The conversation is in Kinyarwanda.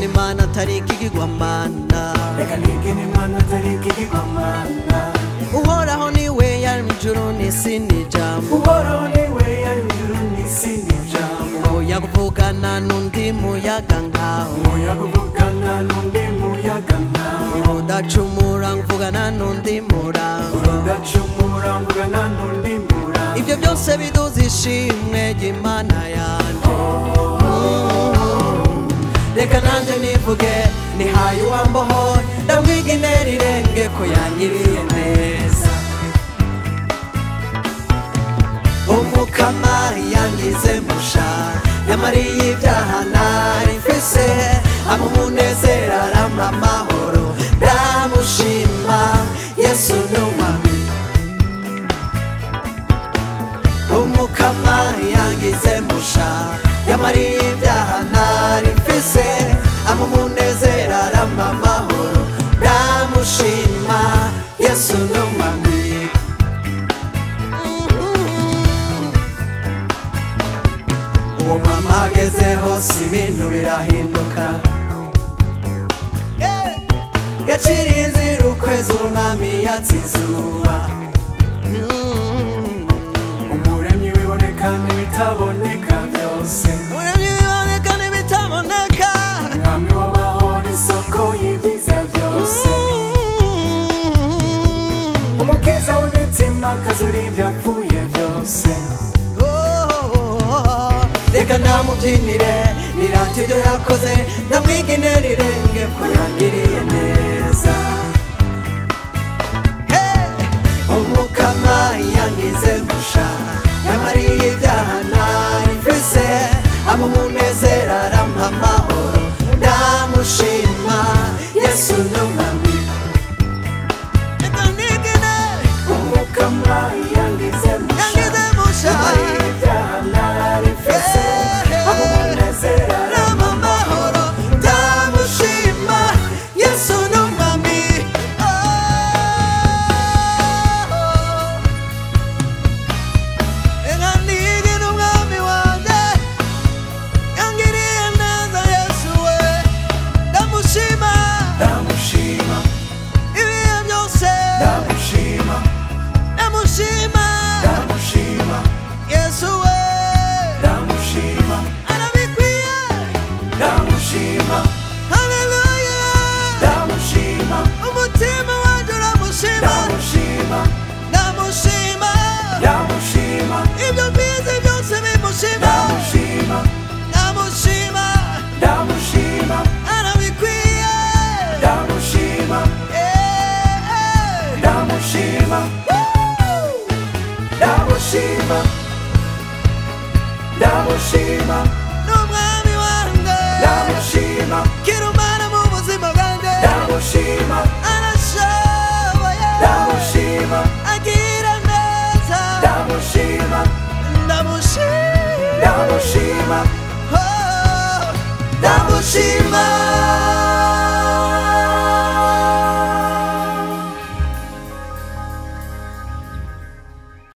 nigina imana atari ikigirwamana, reka nigina imana atari ikigirwamana. uhoraho niwe yaremye ijuru n'isi n'ijambo, uhoraho niwe yaremye ijuru n'isi n'ijambo. oya kuvugana n'undi muyaga nkaho, oya kuvugana n'undi muyaga nkaho. udacumura mvugana n'undi murango, udacumura mvugana n'undi murango. ibyo byose biduza ishimwe ry'Imana yanjye. Reka nanje nivuge nihaye uwambohoye, ndamwiga intera irenge ko yangiriye neza. Umukama yangize musha, yamariye ibyaha nari mfise, ama umunezero arampa amahoro, ndamushima Yesu n'umwami. Umukama yangize musha, yamariye ibyaha nari mfise, ama umunezero arampa amahoro, ndamushima Yesu n'umwami. Uwo mama agezeho si ibintu birahinduka, yaciriye inzira ukwezi umwami yatsinze izuba. umuremyi wiboneka n'ibitaboneka byose, Umuremyi wiboneka n'ibitaboneka, umwami w'amahoro isoko y'ibyiza byose, umukiza w'imitima akazura ibyapfuye byose. reka namubyinire nirate ibyo yakoze, ndamwiga intera irenge ko yangiriye neza. Umukama yangize musha, yamariye ibyaha nari mfise, ama umunezero arampa amahoro, ndamushima Yesu n'umwami. Reka nigine umukama yangize musha, yamariye ibyaha nari mfise, ama umunezero arampa amahoro, ndamushima Yesu n'umwami. Reka nigine umwami wanjye, yangiriye neza Yesu we, ndamushima ndamushima, ibihe byose, ndamushima, ndamushima ndamushima, Yesu we, ndamushima, arabikwiye, ndamushima, haleluya, ndamushima, umutima wanjye uramushima, ndamushima, ndamushima, ndamushima, ibyo mbizi byose bimushima, ndamushima, ndamushima, ndamushima, arabikwiye, ndamushima, ndamushima, ndamushima, ndamushima, n'umwami wanjye, ndamushima, kirumana mu buzima bwanjye, ndamushima, arashoboye, ndamushima, agira neza, ndamushima, ndamushima, ndamushima, oh, ndamushima.